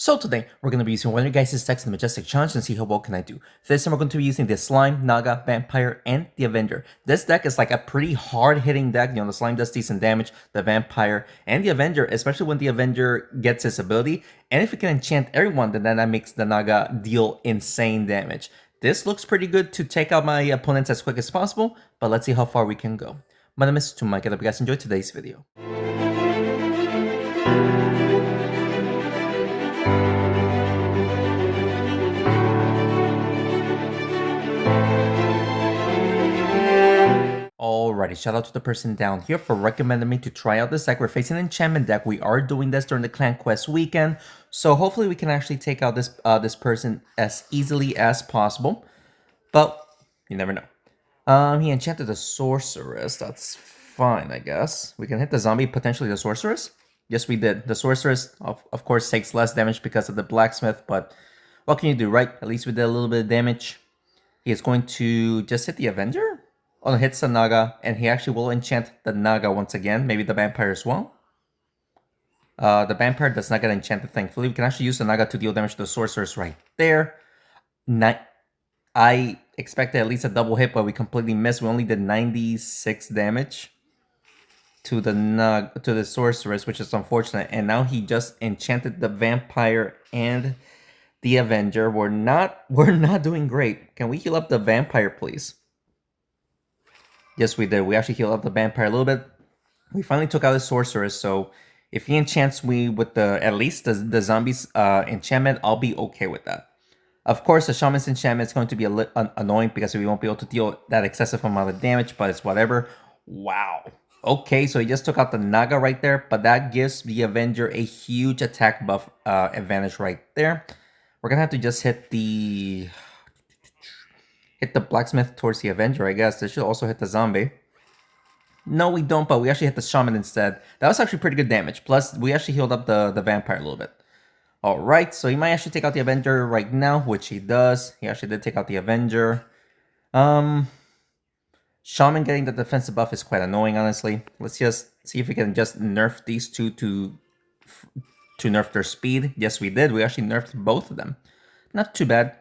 So today, we're going to be using one of your guys' decks in the Majestic Challenge and see how well can I do. This time we're going to be using the Slime, Naga, Vampire, and the Avenger. This deck is like a pretty hard-hitting deck. You know, the Slime does decent damage, the Vampire, and the Avenger, especially when the Avenger gets his ability. And if it can enchant everyone, then that makes the Naga deal insane damage. This looks pretty good to take out my opponents as quick as possible, but let's see how far we can go. My name is Mike, and I hope you guys enjoyed today's video. Alrighty, shout out to the person down here for recommending me to try out this deck. We're facing an enchantment deck. We are doing this during the Clan Quest weekend, so hopefully we can actually take out this person as easily as possible. But you never know. He enchanted the sorceress. That's fine, I guess. We can hit the zombie, potentially the sorceress. Yes, we did. The sorceress, of course, takes less damage because of the blacksmith, but what can you do, right? At least we did a little bit of damage. He is going to just hit the Avenger? Oh, no, hits the Naga, and he actually will enchant the Naga once again. Maybe the Vampire as well. The Vampire does not get enchanted, thankfully. We can actually use the Naga to deal damage to the Sorceress right there. I expected at least a double hit, but we completely missed. We only did 96 damage to the Sorceress, which is unfortunate. And now he just enchanted the Vampire and the Avenger. We're not doing great. Can we heal up the Vampire, please? Yes, we did. We actually healed up the Vampire a little bit. We finally took out the Sorceress, so if he enchants me with at least the Zombies enchantment, I'll be okay with that. Of course, the Shaman's enchantment is going to be a little annoying because we won't be able to deal that excessive amount of damage, but it's whatever. Wow. Okay, so he just took out the Naga right there, but that gives the Avenger a huge attack buff advantage right there. We're going to have to just hit the blacksmith towards the Avenger, I guess. This should also hit the zombie. No, we don't, but we actually hit the shaman instead. That was actually pretty good damage. Plus, we actually healed up the vampire a little bit. Alright, so he might actually take out the Avenger right now, which he does. He actually did take out the Avenger. Shaman getting the defensive buff is quite annoying, honestly. Let's just see if we can just nerf these two to nerf their speed. Yes, we did. We actually nerfed both of them. Not too bad.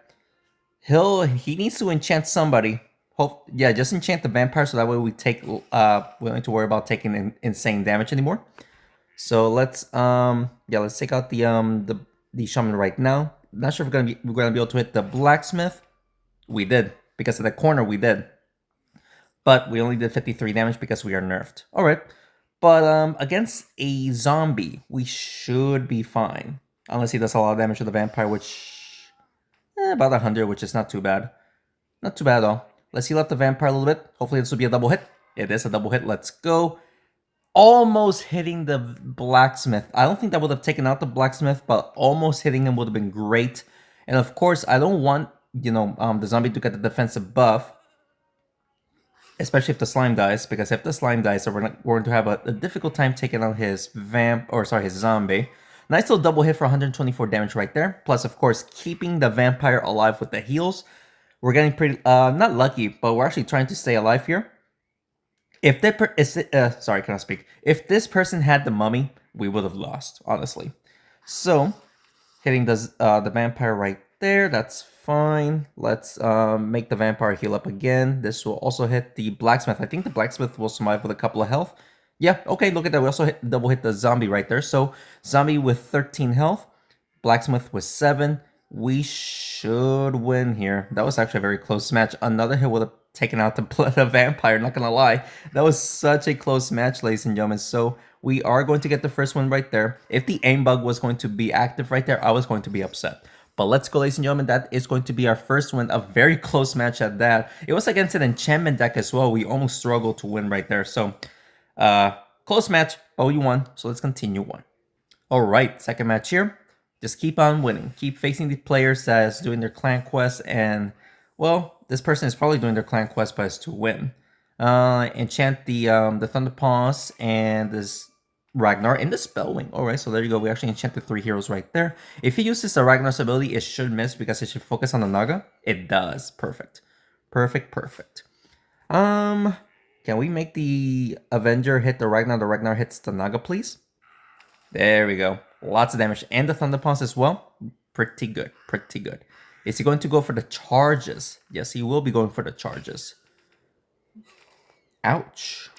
He needs to enchant somebody. Yeah, just enchant the vampire so that way we don't need to worry about taking insane damage anymore. So let's let's take out the shaman right now. Not sure if we're gonna be able to hit the blacksmith. We did, because of the corner we did. But we only did 53 damage because we are nerfed. Alright. But against a zombie, we should be fine. Unless he does a lot of damage to the vampire, which about 100, which is not too bad. Not too bad at all. Let's heal up the vampire a little bit. Hopefully this will be a double hit. It is a double hit. Let's go. Almost hitting the blacksmith. I don't think that would have taken out the blacksmith, but almost hitting him would have been great. And of course, I don't want, the zombie to get the defensive buff. Especially if the slime dies, because if the slime dies, so we're going to have a difficult time taking out his his zombie. Nice little double hit for 124 damage right there. Plus, of course, keeping the vampire alive with the heals. We're getting pretty, not lucky, but we're actually trying to stay alive here. If If this person had the mummy, we would have lost, honestly. So, hitting the vampire right there, that's fine. Let's make the vampire heal up again. This will also hit the blacksmith. I think the blacksmith will survive with a couple of health. Yeah, okay, look at that. We also double hit the zombie right there. So, zombie with 13 health, blacksmith with 7. We should win here. That was actually a very close match. Another hit would have taken out the vampire, not gonna lie. That was such a close match, ladies and gentlemen. So, we are going to get the first one right there. If the aim bug was going to be active right there, I was going to be upset. But let's go, ladies and gentlemen. That is going to be our first win. A very close match at that. It was against an enchantment deck as well. We almost struggled to win right there. So, close match, but we won. So let's continue on. All right, second match here. Just keep on winning. Keep facing the players that is doing their clan quest, and well, this person is probably doing their clan quest, but it's to win. Enchant the Thunder Paws and this Ragnar in the Spellwing. Alright, so there you go. We actually enchanted 3 heroes right there. If he uses the Ragnar's ability, it should miss because it should focus on the Naga. It does. Perfect. Perfect. Can we make the Avenger hit the Ragnar? The Ragnar hits the Naga, please? There we go. Lots of damage. And the Thunder Pulse as well. Pretty good. Pretty good. Is he going to go for the charges? Yes, he will be going for the charges. Ouch.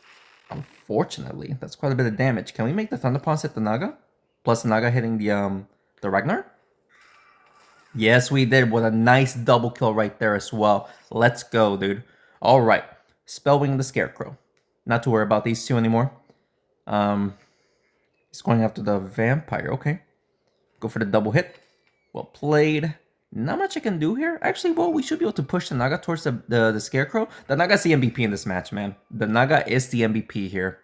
Unfortunately, that's quite a bit of damage. Can we make the Thunder Pulse hit the Naga? Plus Naga hitting the Ragnar? Yes, we did. What a nice double kill right there as well. Let's go, dude. All right. Spellwing the Scarecrow. Not to worry about these two anymore. He's going after the Vampire. Okay. Go for the double hit. Well played. Not much I can do here. Actually, well, we should be able to push the Naga towards the Scarecrow. The Naga's the MVP in this match, man. The Naga is the MVP here.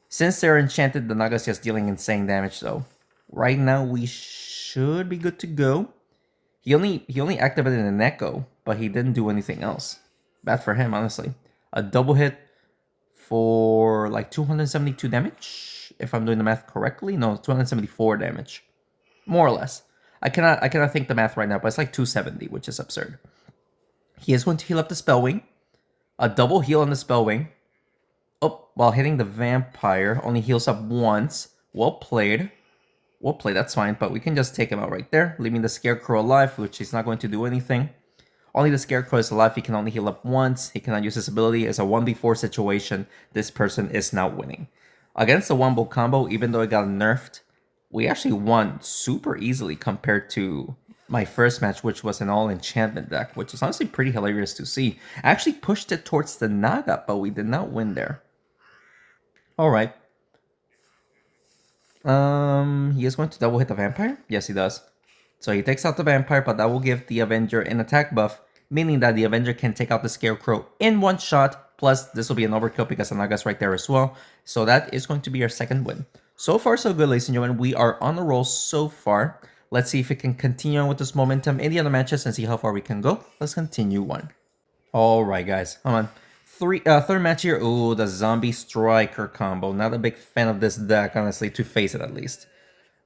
Since they're enchanted, the Naga's just dealing insane damage, though. Right now, we should be good to go. He only activated an Echo, but he didn't do anything else. Bad for him, honestly. A double hit for like 272 damage, if I'm doing the math correctly. No, 274 damage, more or less. I cannot think the math right now, but it's like 270, which is absurd. He is going to heal up the Spellwing. A double heal on the Spellwing. Oh, while hitting the Vampire, only heals up once. Well played. Well played, that's fine, but we can just take him out right there, leaving the Scarecrow alive, which he's not going to do anything. Only the Scarecrow is alive, he can only heal up once, he cannot use his ability. It's a 1v4 situation, this person is now winning. Against the Wombo combo, even though it got nerfed, we actually won super easily compared to my first match, which was an all enchantment deck, which is honestly pretty hilarious to see. I actually pushed it towards the Naga, but we did not win there. Alright. He is going to double hit the Vampire? Yes, he does. So he takes out the Vampire, but that will give the Avenger an attack buff, meaning that the Avenger can take out the Scarecrow in one shot. Plus, this will be an overkill because the Naga's right there as well. So that is going to be our second win. So far, so good, ladies and gentlemen. We are on the roll so far. Let's see if we can continue on with this momentum in the other matches and see how far we can go. Let's continue on. All right, guys. Come on. Third match here. Ooh, the Zombie Striker combo. Not a big fan of this deck, honestly, to face it at least.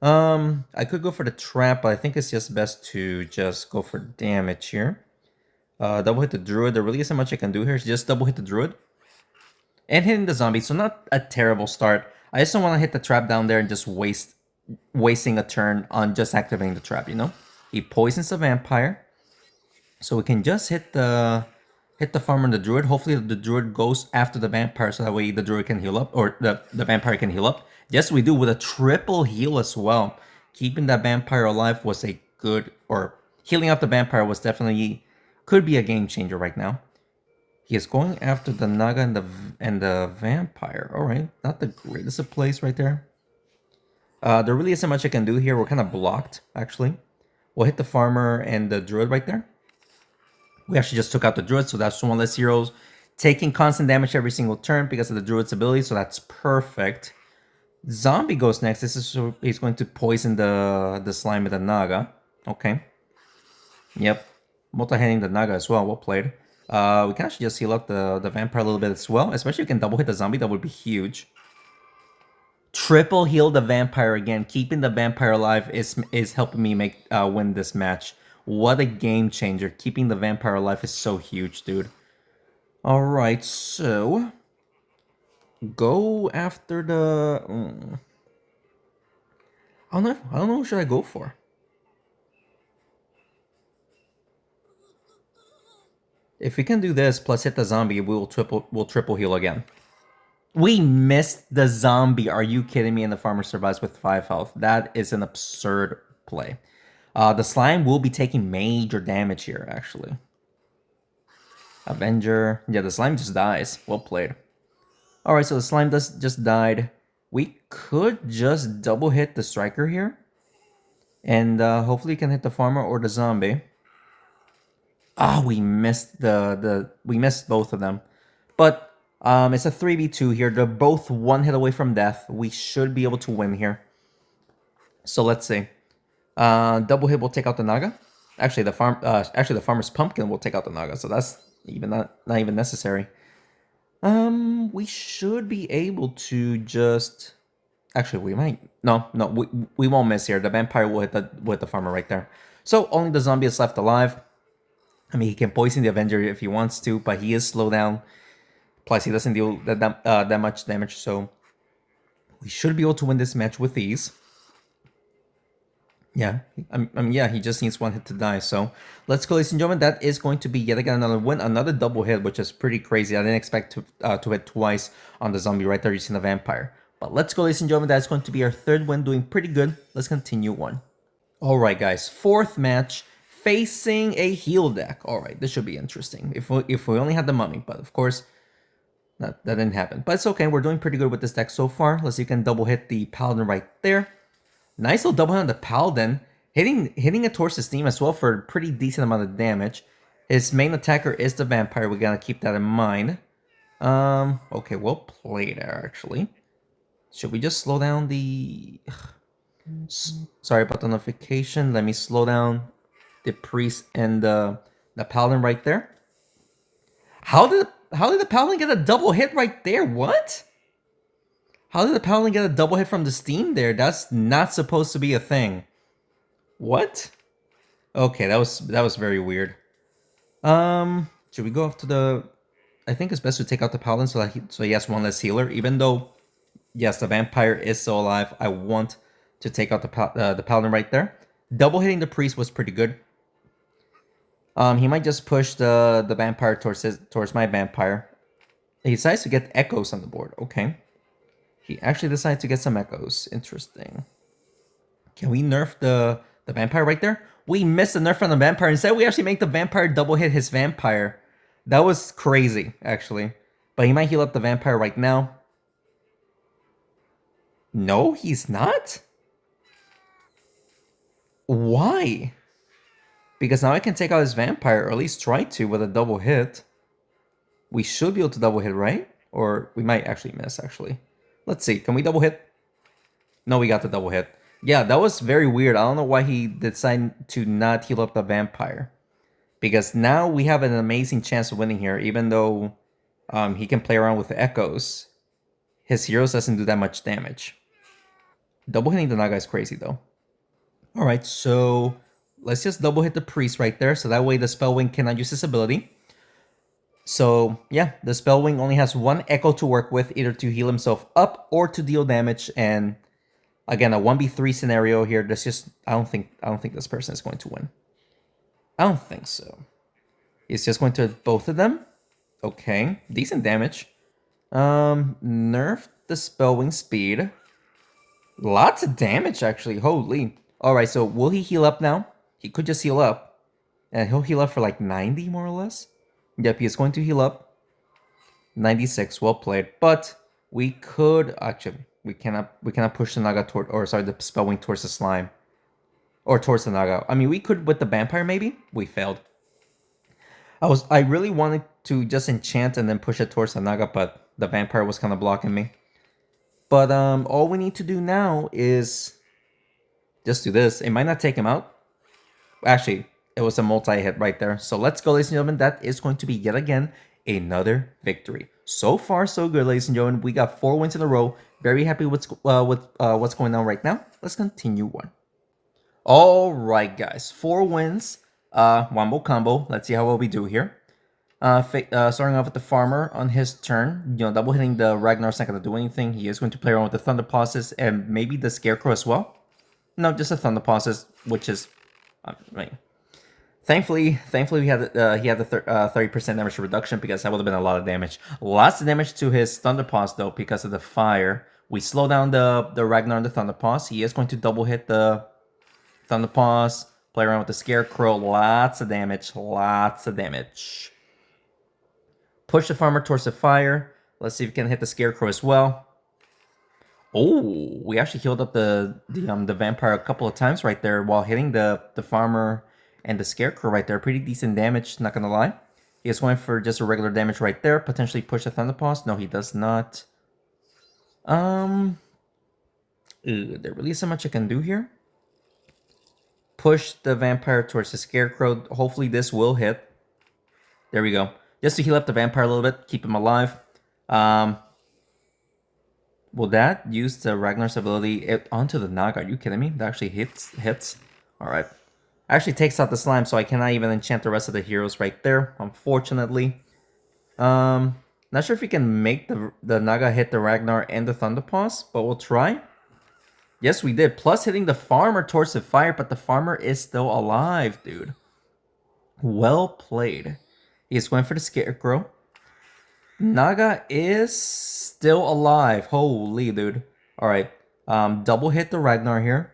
I could go for the trap, but I think it's just best to just go for damage here. Double hit the Druid. There really isn't much I can do here. Just double hit the Druid. And hitting the zombie, so not a terrible start. I just don't want to hit the trap down there and just wasting a turn on just activating the trap, you know? He poisons the Vampire. So we can just hit the farmer and the Druid. Hopefully the Druid goes after the Vampire so that way the Druid can heal up, or the Vampire can heal up. Yes, we do, with a triple heal as well. Keeping that Vampire alive was a good, or healing up the Vampire was definitely, could be a game changer right now. He is going after the Naga and the Vampire. Alright, not the greatest of plays right there. There really isn't much I can do here. We're kind of blocked, actually. We'll hit the Farmer and the Druid right there. We actually just took out the Druid, so that's one less heroes. Taking constant damage every single turn because of the Druid's ability, so that's perfect. Zombie goes next. He's going to poison the slime with the Naga. Okay. Yep. Multi-hitting the Naga as well. Well played. We can actually just heal up the Vampire a little bit as well. Especially if you can double hit the Zombie, that would be huge. Triple heal the Vampire again. Keeping the Vampire alive is helping me win this match. What a game changer. Keeping the Vampire alive is so huge, dude. Alright, so go after the... I don't know who should I go for. If we can do this plus hit the zombie, we'll triple heal again. We missed the zombie. Are you kidding me? And the farmer survives with 5 health. That is an absurd play. The slime will be taking major damage here, actually. Avenger. Yeah, the slime just dies. Well played. Alright, so the slime just died. We could just double hit the striker here. And hopefully we can hit the farmer or the zombie. Ah, we missed we missed both of them. But it's a 3v2 here. They're both one hit away from death. We should be able to win here. So let's see. Double hit will take out the Naga. Actually, the farmer's pumpkin will take out the Naga. So that's even not even necessary. We should be able to just. Actually, we might. No, we won't miss here. The vampire will hit the farmer right there. So only the zombie is left alive. I mean, he can poison the Avenger if he wants to, but he is slowed down. Plus, he doesn't deal that much damage, so we should be able to win this match with ease. Yeah, yeah, he just needs one hit to die. So let's go, ladies and gentlemen. That is going to be yet again another win, another double hit, which is pretty crazy. I didn't expect to hit twice on the zombie right there using the vampire. But let's go, ladies and gentlemen. That's going to be our third win, doing pretty good. Let's continue on. All right, guys. Fourth match, facing a heal deck. All right, this should be interesting. If we only had the mummy, but of course that didn't happen. But it's okay. We're doing pretty good with this deck so far. Let's see if you can double hit the paladin right there. Nice little double hit on the paladin, hitting it towards his team as well for a pretty decent amount of damage. His main attacker is the vampire. We gotta keep that in mind. Okay, well played there actually. Should we just slow down the? Sorry about the notification. Let me slow down the priest and the paladin right there. How did the paladin get a double hit right there? What? How did the paladin get a double hit from the steam there? That's not supposed to be a thing. What? Okay, that was very weird. Should we go off to the? I think it's best to take out the paladin so he has one less healer. Even though, yes, the vampire is still alive, I want to take out the paladin right there. Double hitting the priest was pretty good. He might just push the vampire towards my vampire. He decides to get echoes on the board. Okay, he actually decides to get some echoes. Interesting. Can we nerf the vampire right there? We missed the nerf on the vampire. Instead, we actually make the vampire double hit his vampire. That was crazy, actually. But he might heal up the vampire right now. No, he's not? Why? Because now I can take out his vampire, or at least try to with a double hit. We should be able to double hit, right? Or we might actually miss, actually. Let's see. Can we double hit? No, we got the double hit. Yeah, that was very weird. I don't know why he decided to not heal up the vampire. Because now we have an amazing chance of winning here, even though he can play around with the echoes. His heroes doesn't do that much damage. Double hitting the Naga is crazy though. Alright, so let's just double hit the priest right there, so that way the Spellwing cannot use his ability. So yeah, the Spellwing only has one echo to work with, either to heal himself up or to deal damage. And again, a 1v3 scenario here. That's just I don't think this person is going to win. I don't think so. He's just going to hit both of them. Okay, decent damage. Nerf the Spellwing speed. Lots of damage, actually. Holy. Alright, so will he heal up now? He could just heal up. And he'll heal up for like 90, more or less. Yep, he is going to heal up. 96, well played. But we could... Actually, we cannot push the Naga toward... Or, sorry, the Spellwing towards the slime. Or towards the Naga. I mean, we could with the vampire, maybe? We failed. I really wanted to just enchant and then push it towards the Naga, but the vampire was kind of blocking me. But all we need to do now is just do this. It might not take him out. Actually, it was a multi-hit right there. So let's go, ladies and gentlemen. That is going to be yet again another victory. So far, so good, ladies and gentlemen. We got 4 wins in a row. Very happy with what's going on right now. Let's continue on. All right, guys. 4 wins. Wombo combo. Let's see how well we do here. Starting off with the farmer on his turn, double hitting the Ragnar's not going to do anything. He is going to play around with the Thunder Pauses and maybe the Scarecrow as well. No, just the Thunder Pauses, which is, thankfully he had the 30% damage reduction, because that would have been a lot of damage. Lots of damage to his Thunder Paws though because of the fire. We slow down the Ragnar and the Thunder Paws. He is going to double hit the Thunder Paws, play around with the Scarecrow. Lots of damage, lots of damage. Push the farmer towards the fire. Let's see if we can hit the Scarecrow as well. Oh, we actually healed up the vampire a couple of times right there while hitting the farmer and the Scarecrow right there. Pretty decent damage, not gonna lie. He is going for just a regular damage right there. Potentially push the Thunderpaws. No, he does not. There really isn't much I can do here. Push the vampire towards the Scarecrow. Hopefully this will hit. There we go. Just to heal up the vampire a little bit, keep him alive. Will that use the Ragnar's ability onto the Naga? Are you kidding me? That actually hits. Alright. Actually takes out the slime, so I cannot even enchant the rest of the heroes right there, unfortunately. Not sure if we can make the Naga hit the Ragnar and the Thunderpaws, but we'll try. Yes, we did. Plus hitting the farmer towards the fire, but the farmer is still alive, dude. Well played. He's going for the scarecrow. Naga is still alive. Holy, dude. Alright. Double hit the Ragnar here.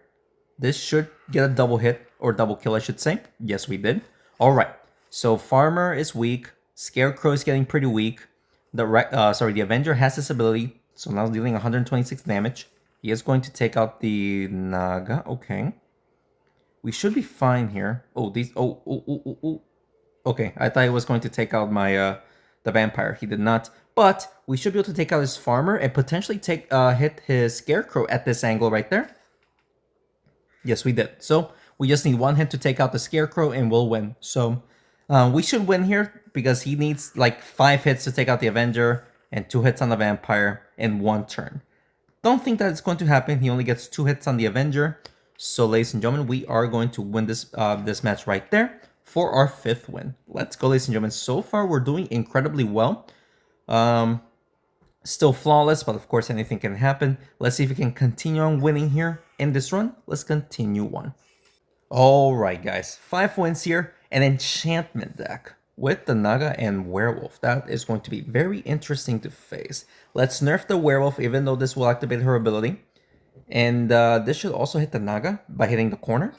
This should get a double hit, or double kill, I should say. Yes, we did. Alright. So Farmer is weak. Scarecrow is getting pretty weak. The Avenger has this ability, so now dealing 126 damage. He is going to take out the Naga. Okay. We should be fine here. Oh, these... Oh. Okay, I thought he was going to take out my the vampire. He did not. But we should be able to take out his farmer and potentially hit his scarecrow at this angle right there. Yes, we did. So we just need one hit to take out the scarecrow and we'll win. So we should win here because he needs like 5 hits to take out the Avenger and 2 hits on the vampire in 1 turn. Don't think that it's going to happen. He only gets 2 hits on the Avenger. So ladies and gentlemen, we are going to win this match right there for our 5th win. Let's go, ladies and gentlemen. So far, we're doing incredibly well. Still flawless, but of course, anything can happen. Let's see if we can continue on winning here in this run. Let's continue on. All right, guys. 5 wins here. An enchantment deck with the Naga and Werewolf. That is going to be very interesting to face. Let's nerf the Werewolf, even though this will activate her ability. And this should also hit the Naga by hitting the corner.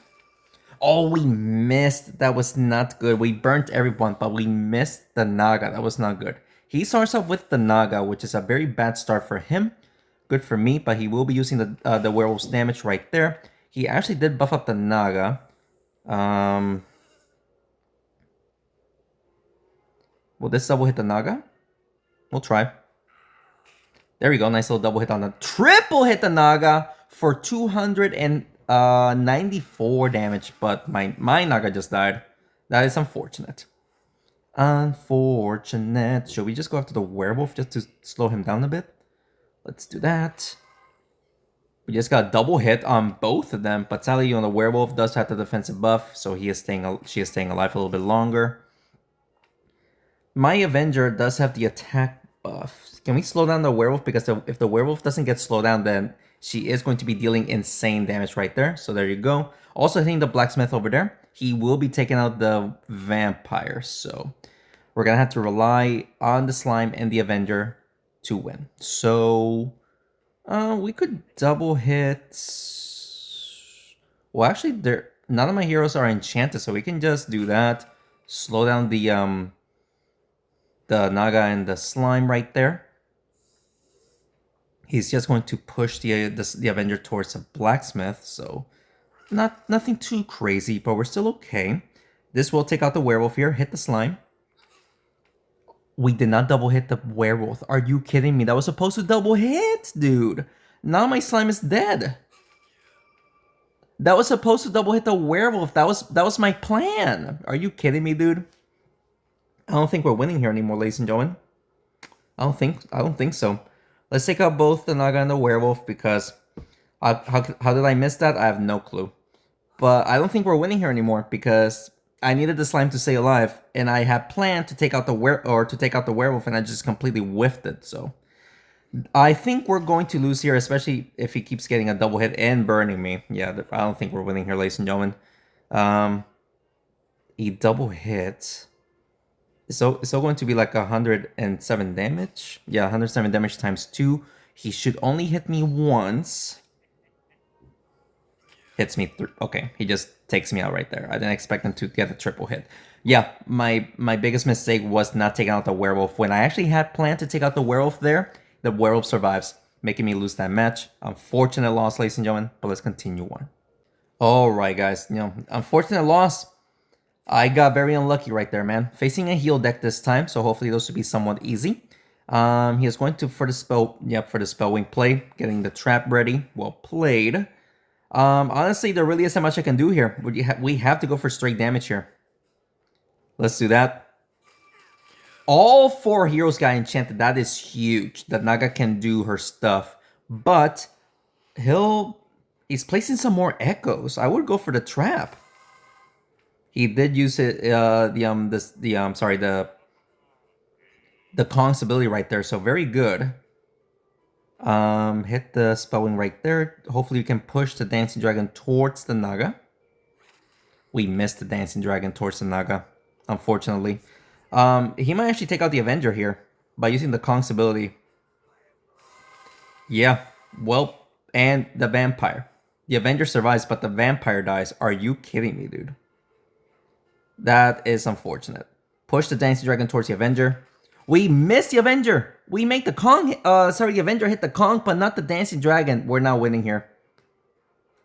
Oh, we missed. That was not good. We burnt everyone, but we missed the Naga. That was not good. He starts off with the Naga, which is a very bad start for him. Good for me, but he will be using the Werewolf's damage right there. He actually did buff up the Naga. Will this double hit the Naga? We'll try. There we go. Nice little double hit on the triple hit the Naga for 294 damage, but my Naga just died. That is unfortunate. Unfortunate. Should we just go after the Werewolf just to slow him down a bit? Let's do that. We just got a double hit on both of them, but sadly, the Werewolf does have the defensive buff, so she is staying alive a little bit longer. My Avenger does have the attack buff. Can we slow down the Werewolf? Because if the Werewolf doesn't get slowed down, then she is going to be dealing insane damage right there. So there you go. Also hitting the Blacksmith over there. He will be taking out the Vampire. So we're going to have to rely on the Slime and the Avenger to win. So we could double hit... Well, actually, none of my heroes are enchanted, so we can just do that. Slow down the Naga and the Slime right there. He's just going to push the Avenger towards a Blacksmith, so nothing too crazy, but we're still okay. This will take out the Werewolf here, hit the Slime. We did not double hit the Werewolf. Are you kidding me? That was supposed to double hit, dude. Now my Slime is dead. That was supposed to double hit the Werewolf. That was my plan. Are you kidding me, dude? I don't think we're winning here anymore, ladies and gentlemen. I don't think so. Let's take out both the Naga and the Werewolf because how did I miss that? I have no clue. But I don't think we're winning here anymore because I needed the Slime to stay alive, and I had planned to take out the Werewolf, and I just completely whiffed it. So I think we're going to lose here, especially if he keeps getting a double hit and burning me. Yeah, I don't think we're winning here, ladies and gentlemen. He double hit. So it's going to be like 107 damage. Yeah, 107 damage times 2. He should only hit me once. Hits me through. Okay, he just takes me out right there. I didn't expect him to get a triple hit. Yeah, my biggest mistake was not taking out the Werewolf. When I actually had planned to take out the Werewolf there, the Werewolf survives, making me lose that match. Unfortunate loss, ladies and gentlemen, but let's continue on. Alright, guys. Unfortunate loss. I got very unlucky right there, man. Facing a heal deck this time, so hopefully those should be somewhat easy. He is going to, for the Spellwing play, getting the trap ready. Well played. Honestly, there really isn't much I can do here. We have to go for straight damage here. Let's do that. All 4 heroes got enchanted. That is huge. The Naga can do her stuff. But he's placing some more echoes. I would go for the trap. He did use it, the Kong's ability right there, so very good. Hit the spellwing right there. Hopefully you can push the Dancing Dragon towards the Naga. We missed the Dancing Dragon towards the Naga, unfortunately. He might actually take out the Avenger here by using the Kong's ability. Yeah, well, and the Vampire. The Avenger survives, but the Vampire dies. Are you kidding me, dude? That is unfortunate. Push the Dancing Dragon towards the Avenger. We missed the Avenger. We make the Kong. The Avenger hit the Kong, but not the Dancing Dragon. We're not winning here.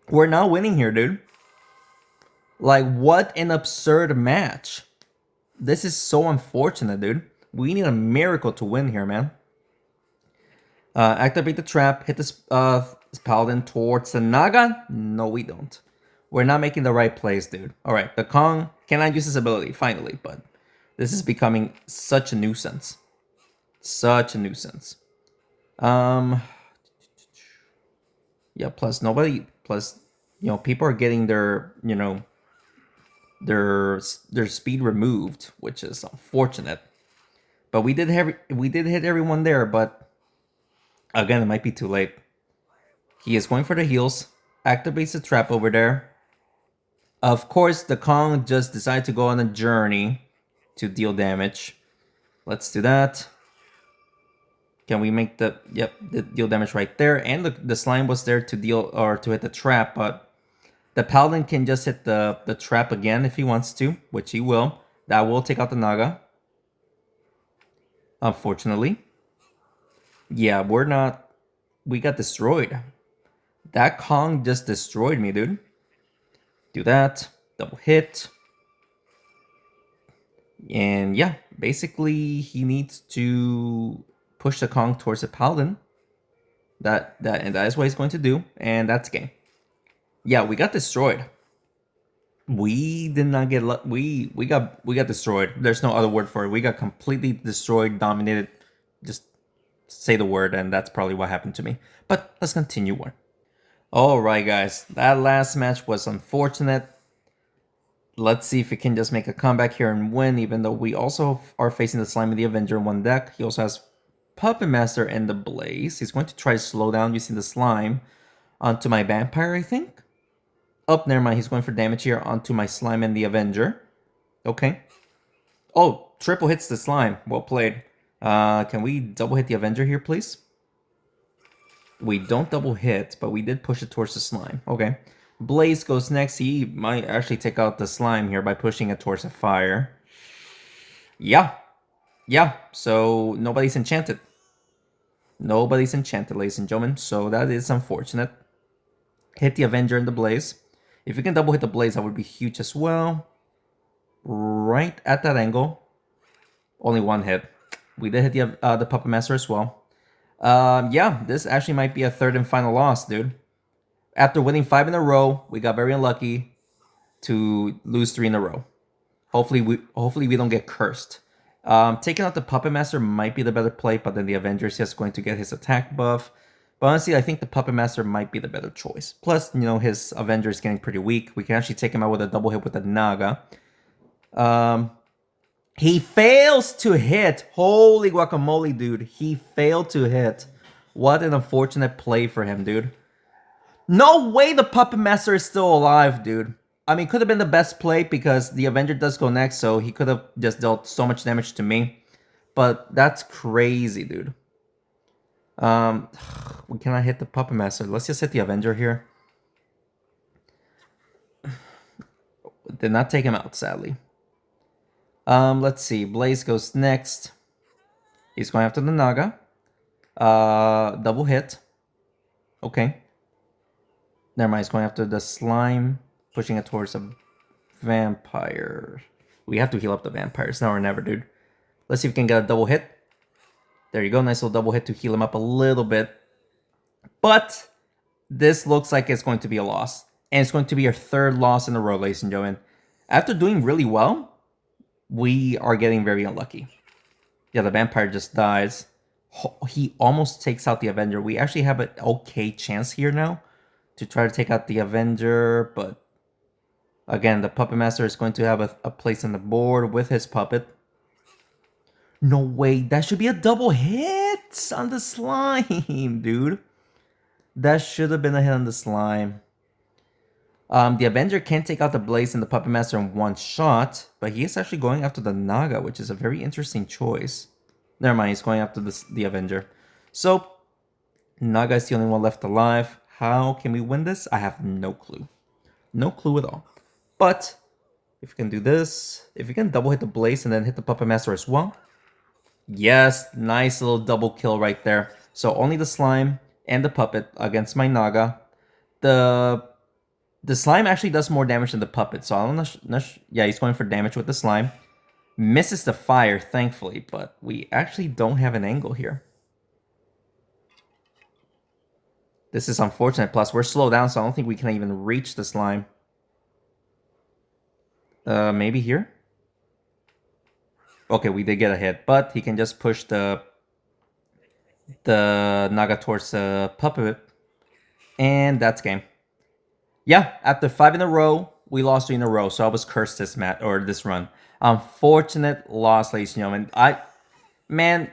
We're not winning here, dude. Like, what an absurd match. This is so unfortunate, dude. We need a miracle to win here, man. Activate the trap. Hit the Paladin towards the Naga. No, we don't. We're not making the right plays, dude. All right, the Kong cannot use his ability, finally, but this is becoming such a nuisance. Such a nuisance. Yeah, plus nobody, plus, people are getting their, their speed removed, which is unfortunate. But we did hit everyone there, but again, it might be too late. He is going for the heals, activates the trap over there. Of course, the Kong just decided to go on a journey to deal damage. Let's do that. Can we make the deal damage right there? And the slime was there to deal or to hit the trap, but the Paladin can just hit the trap again if he wants to, which he will. That will take out the Naga. Unfortunately. Yeah, we got destroyed. That Kong just destroyed me, dude. Do that. Double hit. And yeah, basically he needs to push the Kong towards the Paladin. That is what he's going to do, and that's game. Yeah, we got destroyed. We did not get we got destroyed. There's no other word for it. We got completely destroyed, dominated. Just say the word, and that's probably what happened to me. But let's continue on. All right, guys, that last match was unfortunate. Let's see if we can just make a comeback here and win, even though we also are facing the Slime of the Avenger in one deck. He also has Puppet Master and the Blaze. He's going to try to slow down using the Slime onto my Vampire, I think. Oh, never mind. He's going for damage here onto my Slime and the Avenger. Okay. Oh, triple hits the Slime. Well played. Can we double hit the Avenger here, please? We don't double hit, but we did push it towards the Slime. Okay. Blaze goes next. He might actually take out the Slime here by pushing it towards the fire. Yeah. Yeah. So nobody's enchanted. Nobody's enchanted, ladies and gentlemen. So that is unfortunate. Hit the Avenger and the Blaze. If you can double hit the Blaze, that would be huge as well. Right at that angle. Only one hit. We did hit the Puppet Master as well. Yeah, this actually might be a third and final loss, dude. After winning 5 in a row, we got very unlucky to lose 3 in a row. Hopefully we don't get cursed. Taking out the Puppet Master might be the better play, but then the Avenger is just going to get his attack buff. But honestly, I think the Puppet Master might be the better choice. Plus, his Avenger is getting pretty weak. We can actually take him out with a double hit with the Naga. He fails to hit. Holy guacamole, dude. He failed to hit. What an unfortunate play for him, dude. No way the Puppet Master is still alive, dude. I mean, could have been the best play because the Avenger does go next, so he could have just dealt so much damage to me. But that's crazy, dude. We cannot hit the Puppet Master. Let's just hit the Avenger here. Did not take him out, sadly. Let's see. Blaze goes next. He's going after the Naga. Double hit. Okay. Never mind. He's going after the Slime. Pushing it towards a Vampire. We have to heal up the Vampires now or never, dude. Let's see if we can get a double hit. There you go. Nice little double hit to heal him up a little bit. But this looks like it's going to be a loss. And it's going to be our third loss in a row, ladies and gentlemen. After doing really well, we are getting very unlucky. Yeah, the Vampire just dies. He almost takes out the Avenger. We actually have an okay chance here now to try to take out the Avenger. But again, the Puppet Master is going to have a place on the board with his puppet. No way, that should be a double hit on the slime, dude. That should have been a hit on the slime. The Avenger can't take out the Blaze and the Puppet Master in one shot, but he is actually going after the Naga, which is a very interesting choice. Never mind, he's going after the Avenger. So, Naga is the only one left alive. How can we win this? I have no clue. No clue at all. But, if we can do this, if we can double hit the Blaze and then hit the Puppet Master as well. Yes, nice little double kill right there. So, only the Slime and the Puppet against my Naga. The slime actually does more damage than the puppet, so I don't know. Yeah, he's going for damage with the slime. Misses the fire, thankfully, but we actually don't have an angle here. This is unfortunate. Plus, we're slowed down, so I don't think we can even reach the slime. Maybe here? Okay, we did get a hit, but he can just push the Naga towards the puppet, and that's game. Yeah, after 5 in a row, we lost 3 in a row, so I was cursed this run. Unfortunate loss, ladies and gentlemen. Man,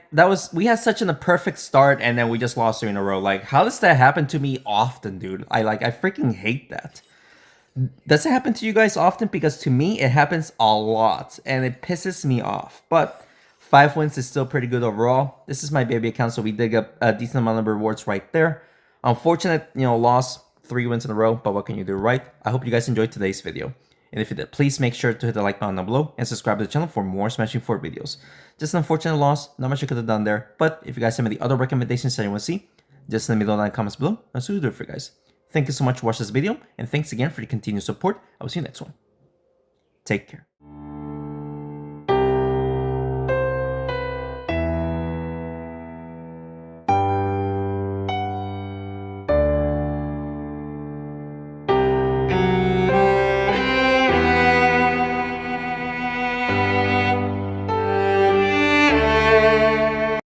we had such a perfect start, and then we just lost 3 in a row. Like, how does that happen to me often, dude? I freaking hate that. Does it happen to you guys often? Because to me, it happens a lot, and it pisses me off. But 5 wins is still pretty good overall. This is my baby account, so we did get a decent amount of rewards right there. Unfortunate, loss, 3 wins in a row, but what can you do, right? I hope you guys enjoyed today's video. And if you did, please make sure to hit the like button down below and subscribe to the channel for more Smashing 4 videos. Just an unfortunate loss, not much I could have done there, but if you guys have any other recommendations that you want to see, just let me know in the comments below, and so we'll do it for you guys. Thank you so much for watching this video, and thanks again for your continued support. I will see you next one. Take care.